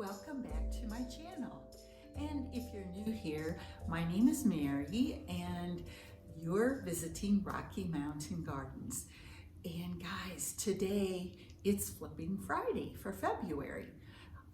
Welcome back to my channel. And if you're new here, my name is Mary and you're visiting Rocky Mountain Gardens. And guys, today it's Flipping Friday for February.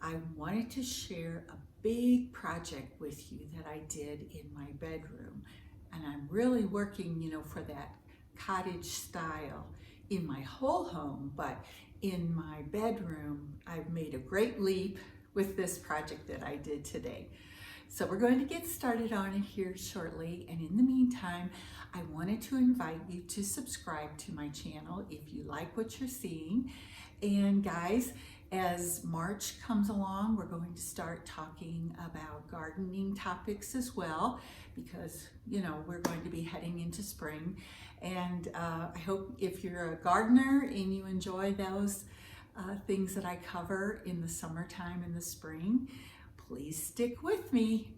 I wanted to share a big project with you that I did in my bedroom. And I'm really working, for that cottage style in my whole home, but in my bedroom, I've made a great leap with this project that I did today. So we're going to get started on it here shortly. And in the meantime, I wanted to invite you to subscribe to my channel if you like what you're seeing. And guys, as March comes along, we're going to start talking about gardening topics as well, because, we're going to be heading into spring. And I hope if you're a gardener and you enjoy those things that I cover in the summertime and the spring, please stick with me.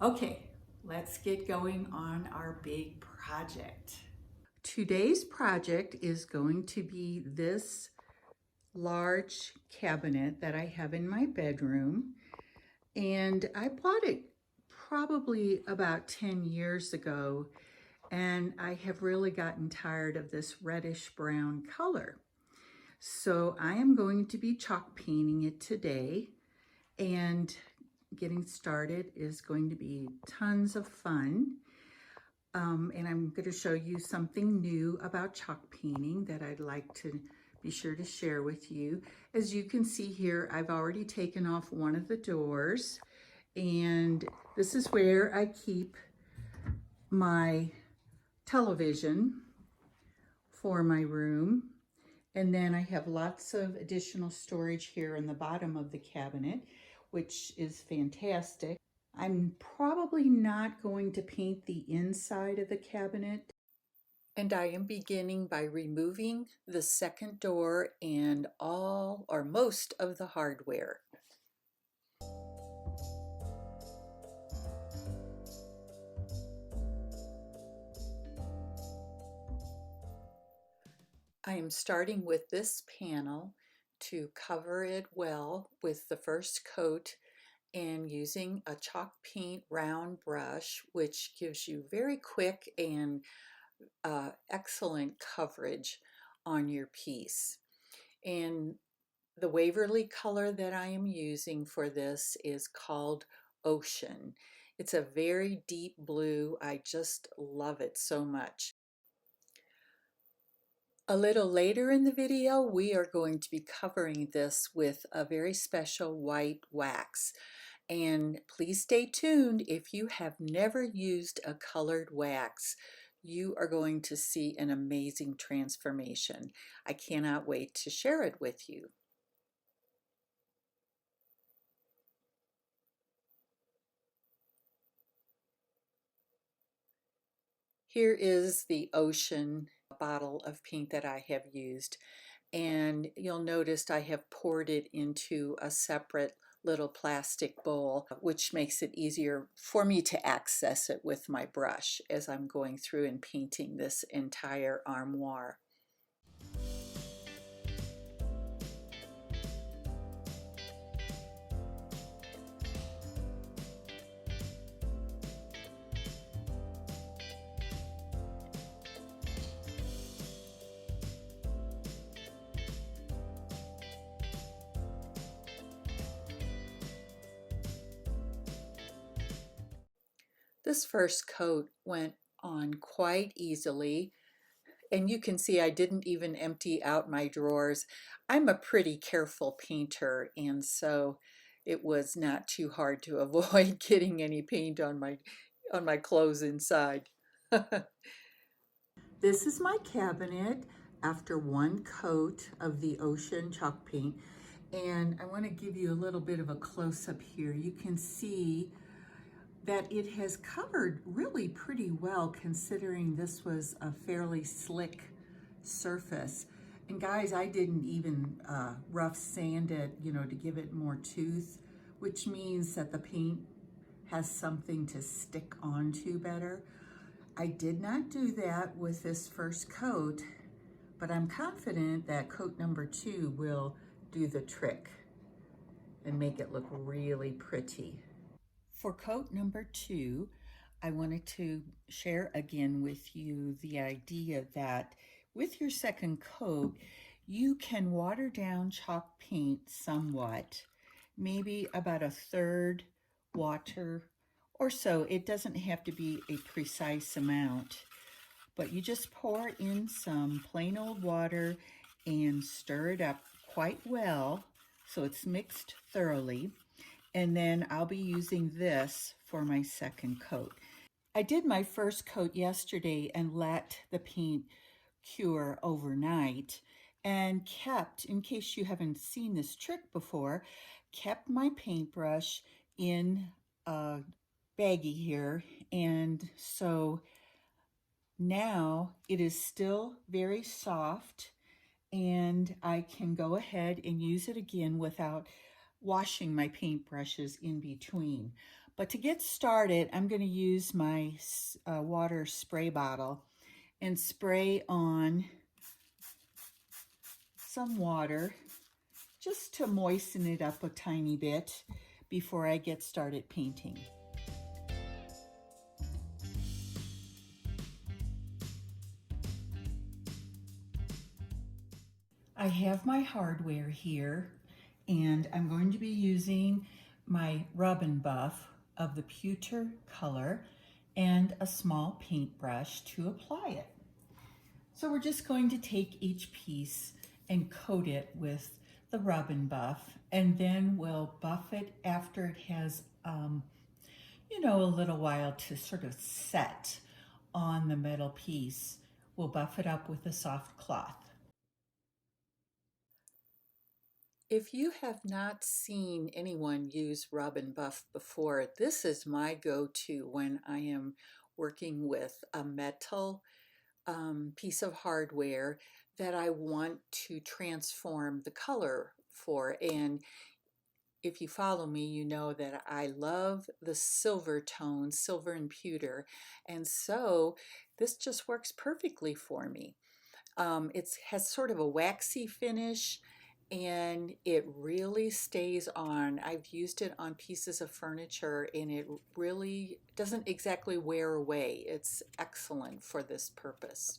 Okay, let's get going on our big project. Today's project is going to be this large cabinet that I have in my bedroom, and I bought it probably about 10 years ago, and I have really gotten tired of this reddish brown color. So I am going to be chalk painting it today, and getting started is going to be tons of fun. And I'm going to show you something new about chalk painting that I'd like to be sure to share with you. As you can see here, I've already taken off one of the doors, and this is where I keep my television for my room. And then I have lots of additional storage here in the bottom of the cabinet, which is fantastic. I'm probably not going to paint the inside of the cabinet. And I am beginning by removing the second door and all or most of the hardware. I am starting with this panel to cover it well with the first coat and using a chalk paint round brush, which gives you very quick and excellent coverage on your piece. And the Waverly color that I am using for this is called Ocean. It's a very deep blue. I just love it so much. A little later in the video, we are going to be covering this with a very special white wax. And please stay tuned. If you have never used a colored wax, you are going to see an amazing transformation. I cannot wait to share it with you. Here is the Ocean bottle of paint that I have used, and you'll notice I have poured it into a separate little plastic bowl, which makes it easier for me to access it with my brush as I'm going through and painting this entire armoire. This first coat went on quite easily, and you can see I didn't even empty out my drawers. I'm a pretty careful painter, and so it was not too hard to avoid getting any paint on my clothes inside. This is my cabinet after one coat of the Ocean chalk paint, and I want to give you a little bit of a close-up here. You can see that it has covered really pretty well, considering this was a fairly slick surface. And guys, I didn't even rough sand it, to give it more tooth, which means that the paint has something to stick onto better. I did not do that with this first coat, but I'm confident that coat number 2 will do the trick. and make it look really pretty. For coat number 2, I wanted to share again with you the idea that with your second coat, you can water down chalk paint somewhat, maybe about a third water or so. It doesn't have to be a precise amount, but you just pour in some plain old water and stir it up quite well so it's mixed thoroughly. And then I'll be using this for my second coat. I did my first coat yesterday and let the paint cure overnight and kept, in case you haven't seen this trick before, kept my paintbrush in a baggie here. And so now it is still very soft and I can go ahead and use it again without washing my paintbrushes in between. But to get started, I'm going to use my water spray bottle and spray on some water just to moisten it up a tiny bit before I get started painting. I have my hardware here, and I'm going to be using my rub and buff of the pewter color and a small paintbrush to apply it. So we're just going to take each piece and coat it with the rub and buff, and then we'll buff it after it has, a little while to sort of set on the metal piece. We'll buff it up with a soft cloth. If you have not seen anyone use rub and buff before, this is my go-to when I am working with a metal piece of hardware that I want to transform the color for. And if you follow me, you know that I love the silver tone, silver and pewter. And so this just works perfectly for me. It has sort of a waxy finish and it really stays on. I've used it on pieces of furniture and it really doesn't exactly wear away. It's excellent for this purpose.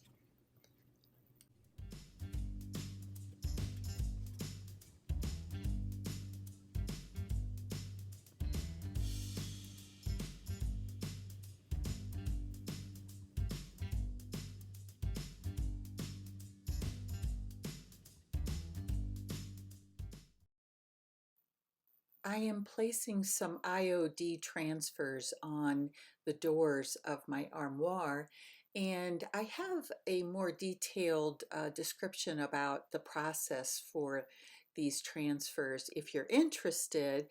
I am placing some IOD transfers on the doors of my armoire, and I have a more detailed description about the process for these transfers. If you're interested,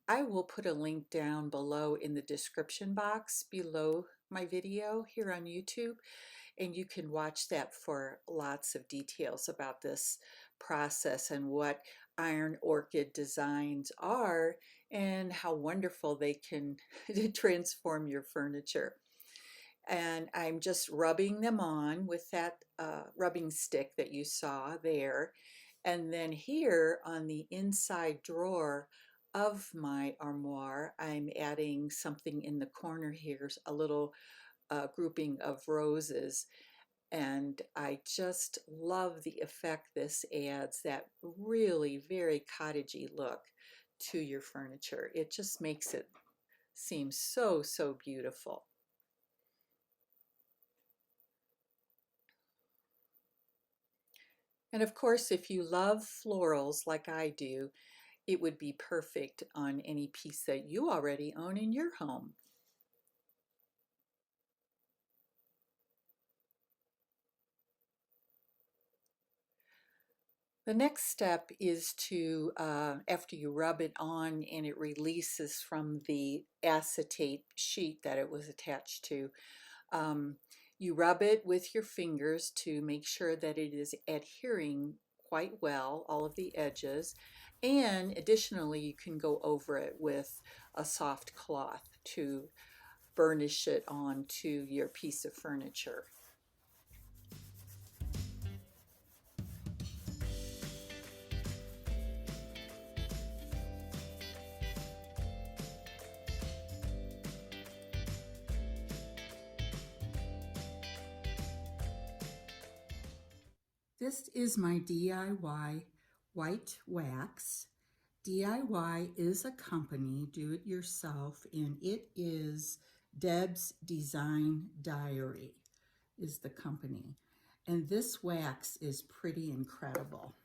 I will put a link down below in the description box below my video here on YouTube, and you can watch that for lots of details about this process and what Iron Orchid Designs are and how wonderful they can transform your furniture. And I'm just rubbing them on with that rubbing stick that you saw there. And then here on the inside drawer of my armoire, I'm adding something in the corner here, a little grouping of roses. And I just love the effect this adds, that really very cottagey look to your furniture. It just makes it seem so, so beautiful. And of course, if you love florals like I do, it would be perfect on any piece that you already own in your home. The next step is to, after you rub it on and it releases from the acetate sheet that it was attached to, you rub it with your fingers to make sure that it is adhering quite well, all of the edges. And additionally, you can go over it with a soft cloth to burnish it onto your piece of furniture. This is my DIY white wax. DIY is a company, do it yourself, and it is Deb's Design Diary is the company. And this wax is pretty incredible.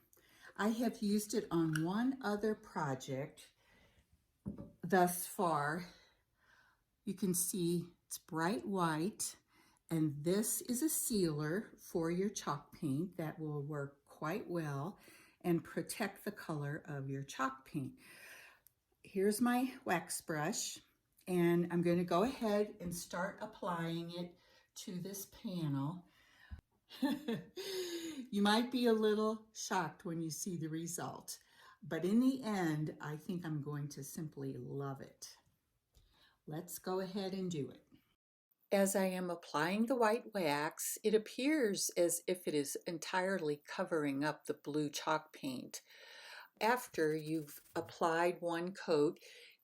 I have used it on one other project thus far. You can see it's bright white, and this is a sealer for your chalk paint that will work quite well and protect the color of your chalk paint. Here's my wax brush, and I'm going to go ahead and start applying it to this panel. You might be a little shocked when you see the result, but in the end, I think I'm going to simply love it. Let's go ahead and do it. As I am applying the white wax, it appears as if it is entirely covering up the blue chalk paint. After you've applied one coat,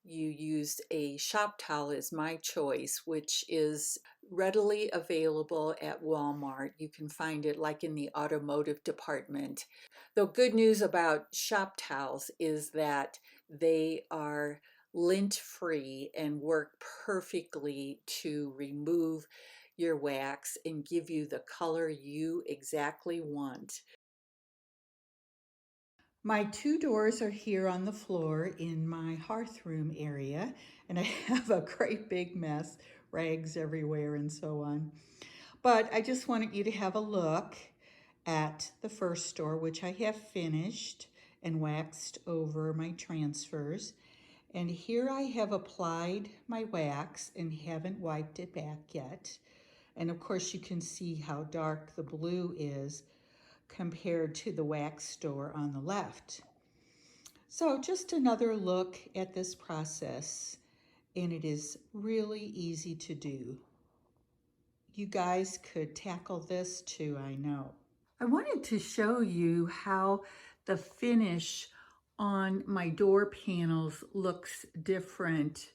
you used a shop towel as my choice, which is readily available at Walmart. You can find it like in the automotive department. The good news about shop towels is that they are lint-free and work perfectly to remove your wax and give you the color you exactly want. My two doors are here on the floor in my hearth room area, and I have a great big mess, rags everywhere and so on. But I just wanted you to have a look at the first door, which I have finished and waxed over my transfers. And here I have applied my wax and haven't wiped it back yet. And of course you can see how dark the blue is compared to the wax door on the left. So just another look at this process, and it is really easy to do. You guys could tackle this too, I know. I wanted to show you how the finish on my door panels looks different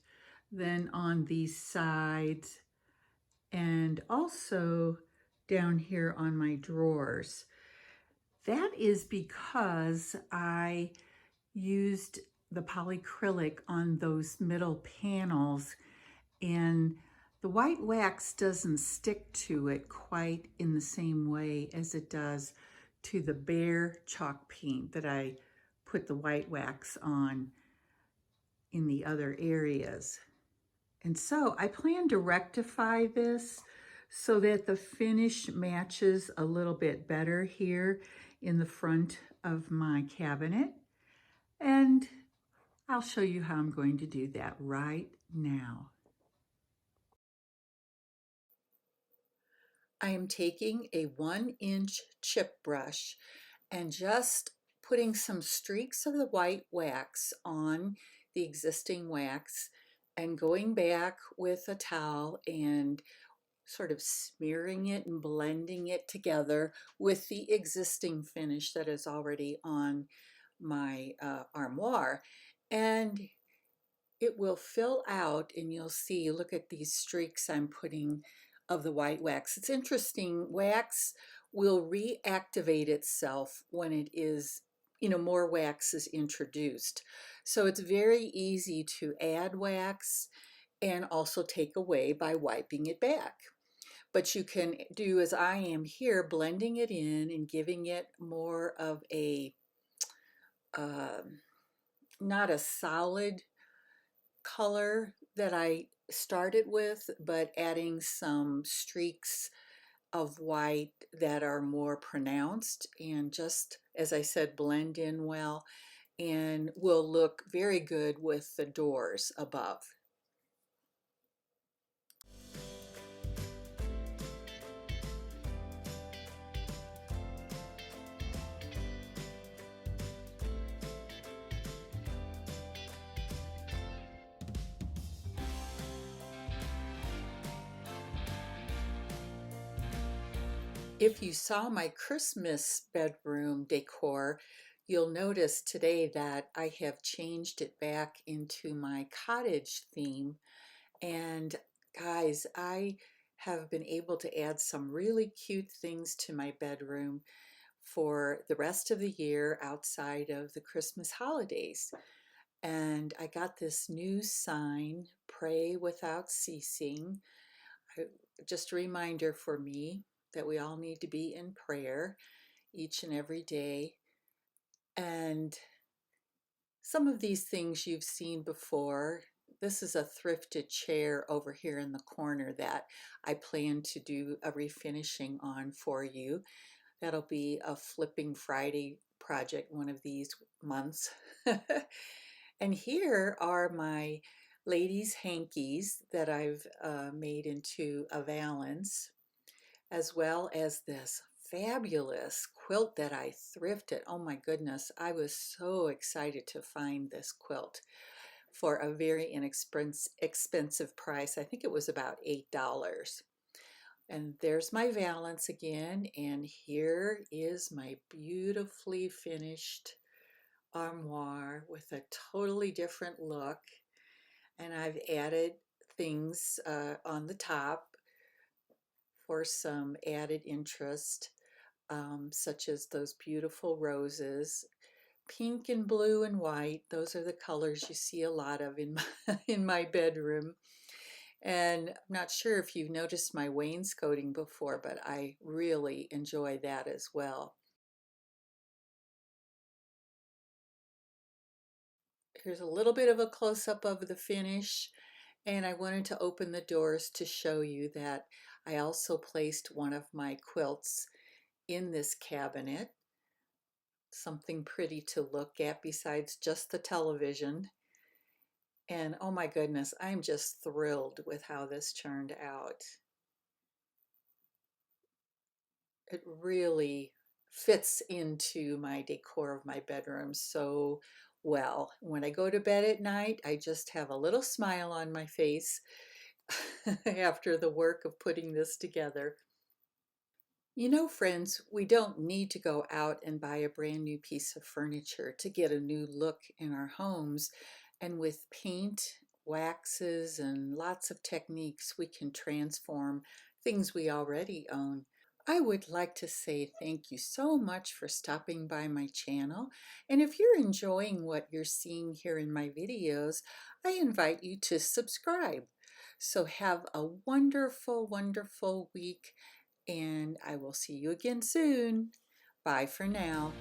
than on these sides and also down here on my drawers. That is because I used the polyacrylic on those middle panels, and the white wax doesn't stick to it quite in the same way as it does to the bare chalk paint that I put the white wax on in the other areas. And so I plan to rectify this so that the finish matches a little bit better here in the front of my cabinet. And I'll show you how I'm going to do that right now. I am taking a 1-inch chip brush and just putting some streaks of the white wax on the existing wax and going back with a towel and sort of smearing it and blending it together with the existing finish that is already on my armoire. And it will fill out, and you'll see, look at these streaks I'm putting of the white wax. It's interesting, wax will reactivate itself when it is, more wax is introduced. So it's very easy to add wax and also take away by wiping it back. But you can do as I am here, blending it in and giving it more of a, not a solid color that I started with, but adding some streaks of white that are more pronounced and just, as I said, blend in well and will look very good with the doors above. If you saw my Christmas bedroom decor, you'll notice today that I have changed it back into my cottage theme. And guys, I have been able to add some really cute things to my bedroom for the rest of the year outside of the Christmas holidays. And I got this new sign, Pray Without Ceasing. I, just a reminder for me that we all need to be in prayer each and every day. And some of these things you've seen before. This is a thrifted chair over here in the corner that I plan to do a refinishing on for you. That'll be a Flipping Friday project one of these months. And here are my ladies' hankies that I've made into a valance, as well as this fabulous quilt that I thrifted. Oh my goodness, I was so excited to find this quilt for a very inexpensive price. I think it was about $8. And there's my valance again, and here is my beautifully finished armoire with a totally different look. And I've added things on the top for some added interest, such as those beautiful roses, pink and blue and white. Those are the colors you see a lot of in in my bedroom. And I'm not sure if you've noticed my wainscoting before, but I really enjoy that as well. Here's a little bit of a close-up of the finish, and I wanted to open the doors to show you that I also placed one of my quilts in this cabinet, something pretty to look at besides just the television. And oh my goodness, I'm just thrilled with how this turned out. It really fits into my decor of my bedroom so well. When I go to bed at night, I just have a little smile on my face after the work of putting this together. You know, friends, we don't need to go out and buy a brand new piece of furniture to get a new look in our homes. And with paint, waxes, and lots of techniques, we can transform things we already own. I would like to say thank you so much for stopping by my channel. And if you're enjoying what you're seeing here in my videos, I invite you to subscribe. So have a wonderful, wonderful week, and I will see you again soon. Bye for now.